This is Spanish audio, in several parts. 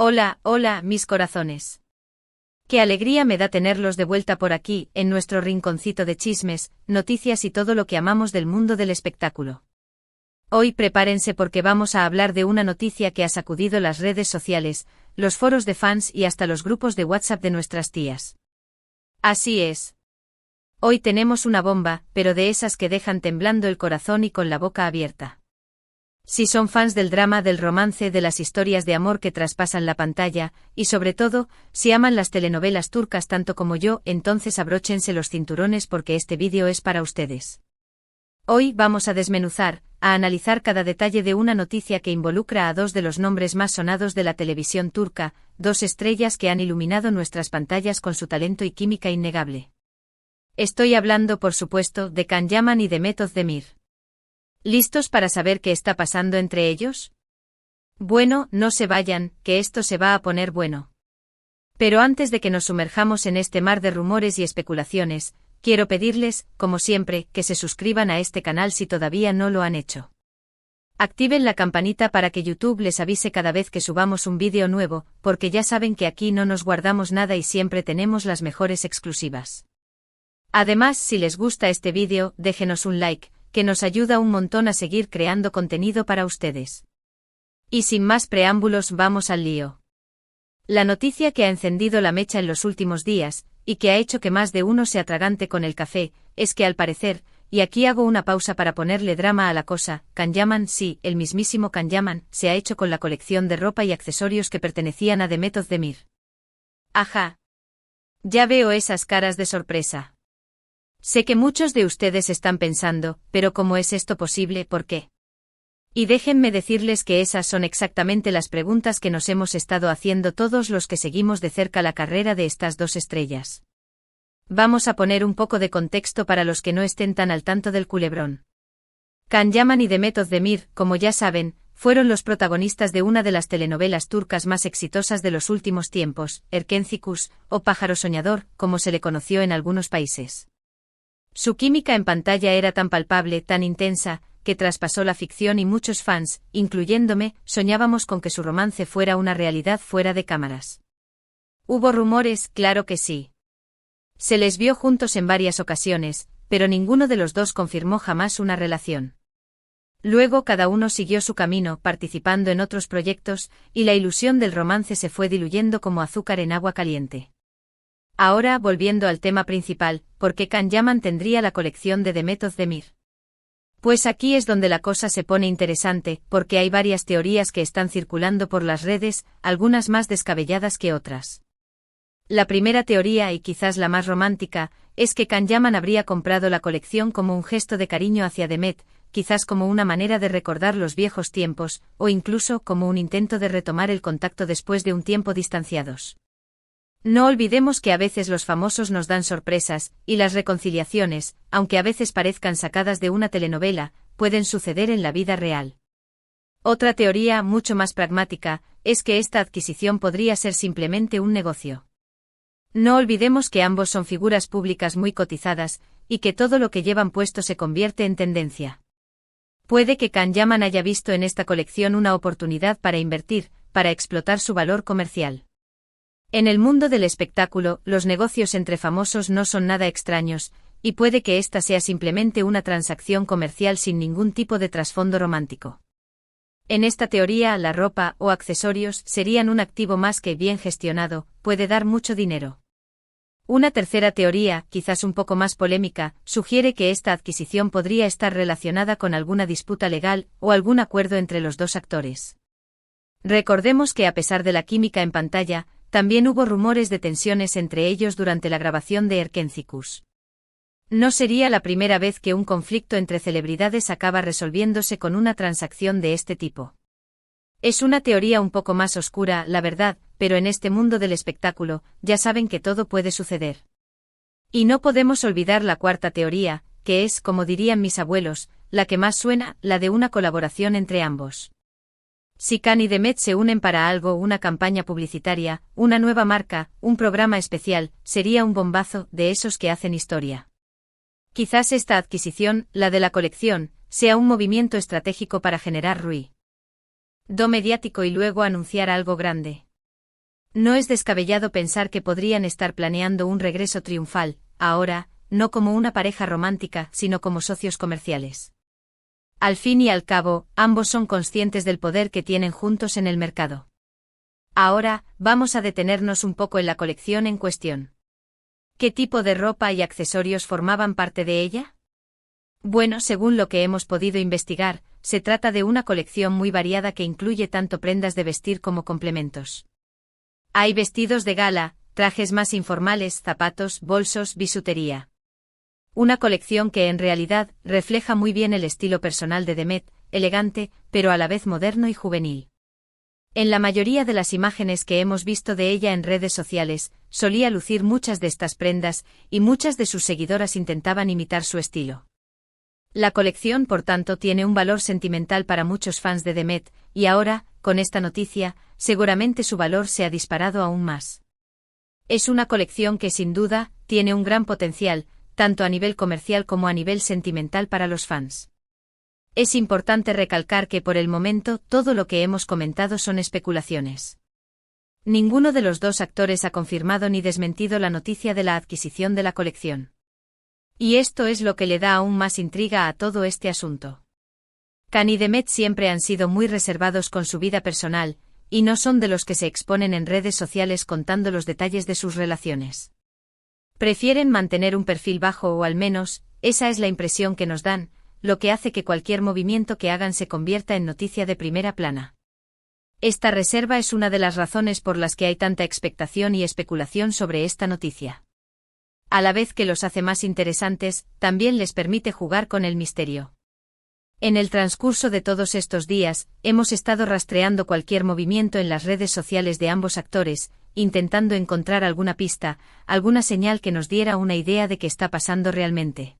Hola, hola, mis corazones. Qué alegría me da tenerlos de vuelta por aquí, en nuestro rinconcito de chismes, noticias y todo lo que amamos del mundo del espectáculo. Hoy prepárense porque vamos a hablar de una noticia que ha sacudido las redes sociales, los foros de fans y hasta los grupos de WhatsApp de nuestras tías. Así es. Hoy tenemos una bomba, pero de esas que dejan temblando el corazón y con la boca abierta. Si son fans del drama, del romance, de las historias de amor que traspasan la pantalla, y sobre todo, si aman las telenovelas turcas tanto como yo, entonces abróchense los cinturones porque este vídeo es para ustedes. Hoy vamos a desmenuzar, a analizar cada detalle de una noticia que involucra a dos de los nombres más sonados de la televisión turca, dos estrellas que han iluminado nuestras pantallas con su talento y química innegable. Estoy hablando, por supuesto, de Can Yaman y Demet Özdemir. ¿Listos para saber qué está pasando entre ellos? Bueno, no se vayan, que esto se va a poner bueno. Pero antes de que nos sumerjamos en este mar de rumores y especulaciones, quiero pedirles, como siempre, que se suscriban a este canal si todavía no lo han hecho. Activen la campanita para que YouTube les avise cada vez que subamos un vídeo nuevo, porque ya saben que aquí no nos guardamos nada y siempre tenemos las mejores exclusivas. Además, si les gusta este vídeo, déjenos un like, que nos ayuda un montón a seguir creando contenido para ustedes. Y sin más preámbulos, vamos al lío. La noticia que ha encendido la mecha en los últimos días, y que ha hecho que más de uno se atragante con el café, es que al parecer, y aquí hago una pausa para ponerle drama a la cosa, Can Yaman, sí, el mismísimo Can Yaman, se ha hecho con la colección de ropa y accesorios que pertenecían a Demet Özdemir. Ajá. Ya veo esas caras de sorpresa. Sé que muchos de ustedes están pensando, pero ¿cómo es esto posible? ¿Por qué? Y déjenme decirles que esas son exactamente las preguntas que nos hemos estado haciendo todos los que seguimos de cerca la carrera de estas dos estrellas. Vamos a poner un poco de contexto para los que no estén tan al tanto del culebrón. Can Yaman y Demet Özdemir, como ya saben, fueron los protagonistas de una de las telenovelas turcas más exitosas de los últimos tiempos, Erkencikus, o Pájaro Soñador, como se le conoció en algunos países. Su química en pantalla era tan palpable, tan intensa, que traspasó la ficción y muchos fans, incluyéndome, soñábamos con que su romance fuera una realidad fuera de cámaras. ¿Hubo rumores? Claro que sí. Se les vio juntos en varias ocasiones, pero ninguno de los dos confirmó jamás una relación. Luego cada uno siguió su camino, participando en otros proyectos, y la ilusión del romance se fue diluyendo como azúcar en agua caliente. Ahora, volviendo al tema principal, ¿por qué Can Yaman tendría la colección de Demet Özdemir? Pues aquí es donde la cosa se pone interesante, porque hay varias teorías que están circulando por las redes, algunas más descabelladas que otras. La primera teoría, y quizás la más romántica, es que Can Yaman habría comprado la colección como un gesto de cariño hacia Demet, quizás como una manera de recordar los viejos tiempos, o incluso como un intento de retomar el contacto después de un tiempo distanciados. No olvidemos que a veces los famosos nos dan sorpresas, y las reconciliaciones, aunque a veces parezcan sacadas de una telenovela, pueden suceder en la vida real. Otra teoría, mucho más pragmática, es que esta adquisición podría ser simplemente un negocio. No olvidemos que ambos son figuras públicas muy cotizadas, y que todo lo que llevan puesto se convierte en tendencia. Puede que Can Yaman haya visto en esta colección una oportunidad para invertir, para explotar su valor comercial. En el mundo del espectáculo, los negocios entre famosos no son nada extraños, y puede que esta sea simplemente una transacción comercial sin ningún tipo de trasfondo romántico. En esta teoría, la ropa o accesorios serían un activo más que bien gestionado, puede dar mucho dinero. Una tercera teoría, quizás un poco más polémica, sugiere que esta adquisición podría estar relacionada con alguna disputa legal o algún acuerdo entre los dos actores. Recordemos que a pesar de la química en pantalla, también hubo rumores de tensiones entre ellos durante la grabación de Erkencikus. No sería la primera vez que un conflicto entre celebridades acaba resolviéndose con una transacción de este tipo. Es una teoría un poco más oscura, la verdad, pero en este mundo del espectáculo, ya saben que todo puede suceder. Y no podemos olvidar la cuarta teoría, que es, como dirían mis abuelos, la que más suena, la de una colaboración entre ambos. Si Can y Demet se unen para algo, una campaña publicitaria, una nueva marca, un programa especial, sería un bombazo, de esos que hacen historia. Quizás esta adquisición, la de la colección, sea un movimiento estratégico para generar ruido mediático y luego anunciar algo grande. No es descabellado pensar que podrían estar planeando un regreso triunfal, ahora, no como una pareja romántica, sino como socios comerciales. Al fin y al cabo, ambos son conscientes del poder que tienen juntos en el mercado. Ahora, vamos a detenernos un poco en la colección en cuestión. ¿Qué tipo de ropa y accesorios formaban parte de ella? Bueno, según lo que hemos podido investigar, se trata de una colección muy variada que incluye tanto prendas de vestir como complementos. Hay vestidos de gala, trajes más informales, zapatos, bolsos, bisutería. Una colección que en realidad refleja muy bien el estilo personal de Demet, elegante, pero a la vez moderno y juvenil. En la mayoría de las imágenes que hemos visto de ella en redes sociales, solía lucir muchas de estas prendas, y muchas de sus seguidoras intentaban imitar su estilo. La colección, por tanto, tiene un valor sentimental para muchos fans de Demet, y ahora, con esta noticia, seguramente su valor se ha disparado aún más. Es una colección que sin duda, tiene un gran potencial, tanto a nivel comercial como a nivel sentimental para los fans. Es importante recalcar que por el momento todo lo que hemos comentado son especulaciones. Ninguno de los dos actores ha confirmado ni desmentido la noticia de la adquisición de la colección. Y esto es lo que le da aún más intriga a todo este asunto. Khan y Demet siempre han sido muy reservados con su vida personal, y no son de los que se exponen en redes sociales contando los detalles de sus relaciones. Prefieren mantener un perfil bajo o al menos, esa es la impresión que nos dan, lo que hace que cualquier movimiento que hagan se convierta en noticia de primera plana. Esta reserva es una de las razones por las que hay tanta expectación y especulación sobre esta noticia. A la vez que los hace más interesantes, también les permite jugar con el misterio. En el transcurso de todos estos días, hemos estado rastreando cualquier movimiento en las redes sociales de ambos actores, intentando encontrar alguna pista, alguna señal que nos diera una idea de qué está pasando realmente.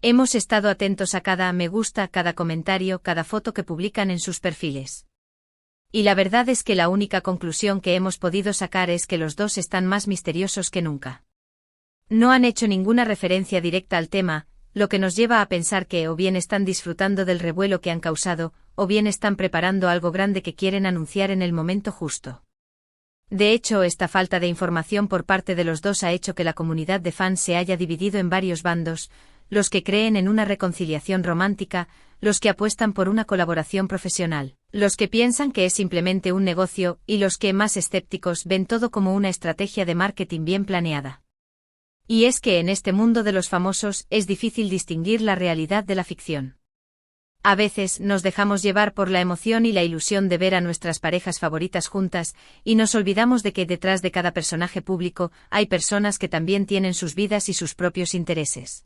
Hemos estado atentos a cada me gusta, cada comentario, cada foto que publican en sus perfiles. Y la verdad es que la única conclusión que hemos podido sacar es que los dos están más misteriosos que nunca. No han hecho ninguna referencia directa al tema, lo que nos lleva a pensar que o bien están disfrutando del revuelo que han causado, o bien están preparando algo grande que quieren anunciar en el momento justo. De hecho, esta falta de información por parte de los dos ha hecho que la comunidad de fans se haya dividido en varios bandos, los que creen en una reconciliación romántica, los que apuestan por una colaboración profesional, los que piensan que es simplemente un negocio y los que, más escépticos, ven todo como una estrategia de marketing bien planeada. Y es que en este mundo de los famosos es difícil distinguir la realidad de la ficción. A veces nos dejamos llevar por la emoción y la ilusión de ver a nuestras parejas favoritas juntas, y nos olvidamos de que detrás de cada personaje público hay personas que también tienen sus vidas y sus propios intereses.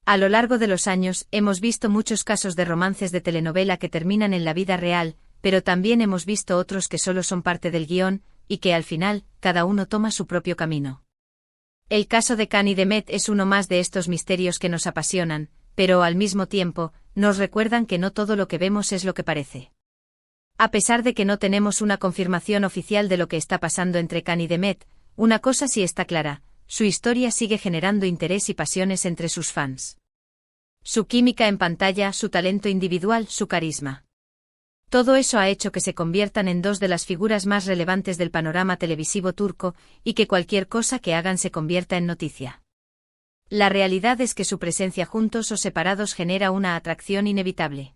A lo largo de los años hemos visto muchos casos de romances de telenovela que terminan en la vida real, pero también hemos visto otros que solo son parte del guión, y que al final, cada uno toma su propio camino. El caso de Khan y Demet es uno más de estos misterios que nos apasionan, pero al mismo tiempo, nos recuerdan que no todo lo que vemos es lo que parece. A pesar de que no tenemos una confirmación oficial de lo que está pasando entre Khan y Demet, una cosa sí está clara, su historia sigue generando interés y pasiones entre sus fans. Su química en pantalla, su talento individual, su carisma. Todo eso ha hecho que se conviertan en dos de las figuras más relevantes del panorama televisivo turco, y que cualquier cosa que hagan se convierta en noticia. La realidad es que su presencia juntos o separados genera una atracción inevitable.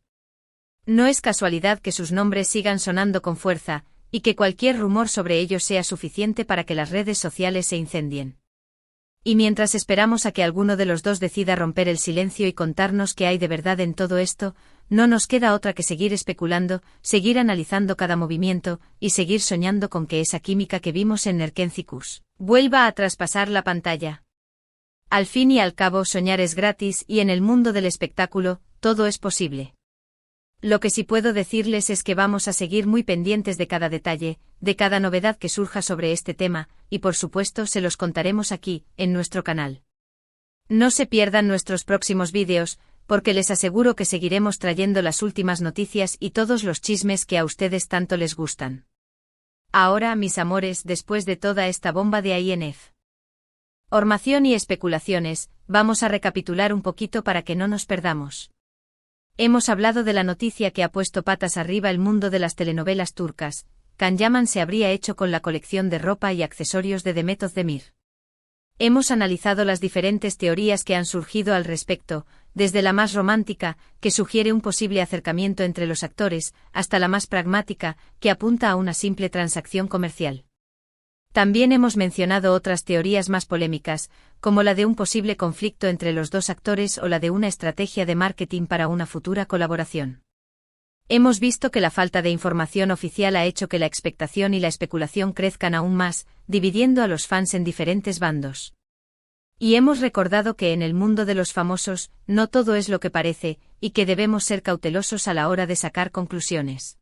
No es casualidad que sus nombres sigan sonando con fuerza, y que cualquier rumor sobre ellos sea suficiente para que las redes sociales se incendien. Y mientras esperamos a que alguno de los dos decida romper el silencio y contarnos qué hay de verdad en todo esto, no nos queda otra que seguir especulando, seguir analizando cada movimiento, y seguir soñando con que esa química que vimos en Nerkencikus vuelva a traspasar la pantalla. Al fin y al cabo, soñar es gratis y en el mundo del espectáculo, todo es posible. Lo que sí puedo decirles es que vamos a seguir muy pendientes de cada detalle, de cada novedad que surja sobre este tema, y por supuesto se los contaremos aquí, en nuestro canal. No se pierdan nuestros próximos vídeos, porque les aseguro que seguiremos trayendo las últimas noticias y todos los chismes que a ustedes tanto les gustan. Ahora, mis amores, después de toda esta bomba de INF, información y especulaciones, vamos a recapitular un poquito para que no nos perdamos. Hemos hablado de la noticia que ha puesto patas arriba el mundo de las telenovelas turcas, Can Yaman se habría hecho con la colección de ropa y accesorios de Demet Özdemir. Hemos analizado las diferentes teorías que han surgido al respecto, desde la más romántica, que sugiere un posible acercamiento entre los actores, hasta la más pragmática, que apunta a una simple transacción comercial. También hemos mencionado otras teorías más polémicas, como la de un posible conflicto entre los dos actores o la de una estrategia de marketing para una futura colaboración. Hemos visto que la falta de información oficial ha hecho que la expectación y la especulación crezcan aún más, dividiendo a los fans en diferentes bandos. Y hemos recordado que en el mundo de los famosos, no todo es lo que parece, y que debemos ser cautelosos a la hora de sacar conclusiones.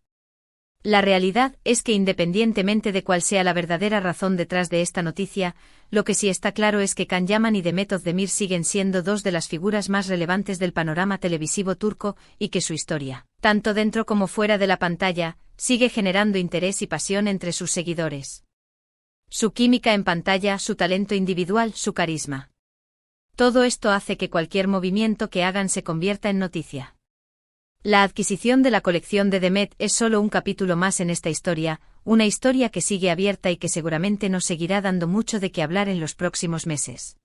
La realidad es que independientemente de cuál sea la verdadera razón detrás de esta noticia, lo que sí está claro es que Can Yaman y Demet Özdemir siguen siendo dos de las figuras más relevantes del panorama televisivo turco y que su historia, tanto dentro como fuera de la pantalla, sigue generando interés y pasión entre sus seguidores. Su química en pantalla, su talento individual, su carisma. Todo esto hace que cualquier movimiento que hagan se convierta en noticia. La adquisición de la colección de Demet es solo un capítulo más en esta historia, una historia que sigue abierta y que seguramente nos seguirá dando mucho de qué hablar en los próximos meses.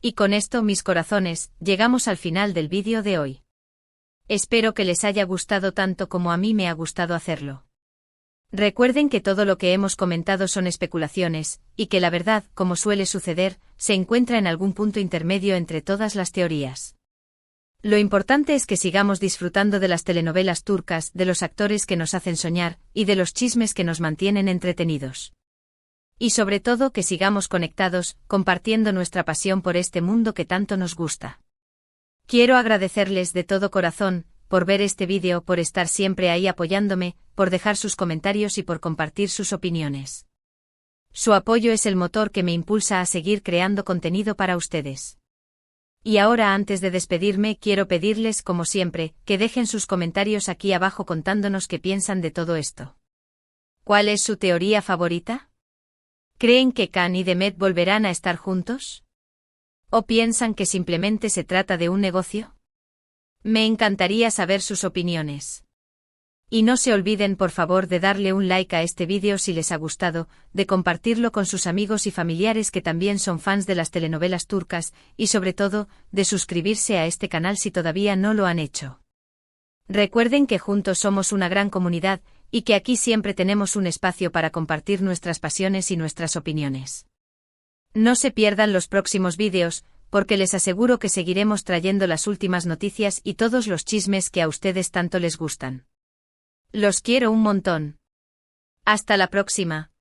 Y con esto, mis corazones, llegamos al final del vídeo de hoy. Espero que les haya gustado tanto como a mí me ha gustado hacerlo. Recuerden que todo lo que hemos comentado son especulaciones, y que la verdad, como suele suceder, se encuentra en algún punto intermedio entre todas las teorías. Lo importante es que sigamos disfrutando de las telenovelas turcas, de los actores que nos hacen soñar, y de los chismes que nos mantienen entretenidos. Y sobre todo que sigamos conectados, compartiendo nuestra pasión por este mundo que tanto nos gusta. Quiero agradecerles de todo corazón, por ver este vídeo, por estar siempre ahí apoyándome, por dejar sus comentarios y por compartir sus opiniones. Su apoyo es el motor que me impulsa a seguir creando contenido para ustedes. Y ahora, antes de despedirme, quiero pedirles, como siempre, que dejen sus comentarios aquí abajo contándonos qué piensan de todo esto. ¿Cuál es su teoría favorita? ¿Creen que Can y Demet volverán a estar juntos? ¿O piensan que simplemente se trata de un negocio? Me encantaría saber sus opiniones. Y no se olviden por favor de darle un like a este vídeo si les ha gustado, de compartirlo con sus amigos y familiares que también son fans de las telenovelas turcas, y sobre todo, de suscribirse a este canal si todavía no lo han hecho. Recuerden que juntos somos una gran comunidad, y que aquí siempre tenemos un espacio para compartir nuestras pasiones y nuestras opiniones. No se pierdan los próximos vídeos, porque les aseguro que seguiremos trayendo las últimas noticias y todos los chismes que a ustedes tanto les gustan. Los quiero un montón. Hasta la próxima.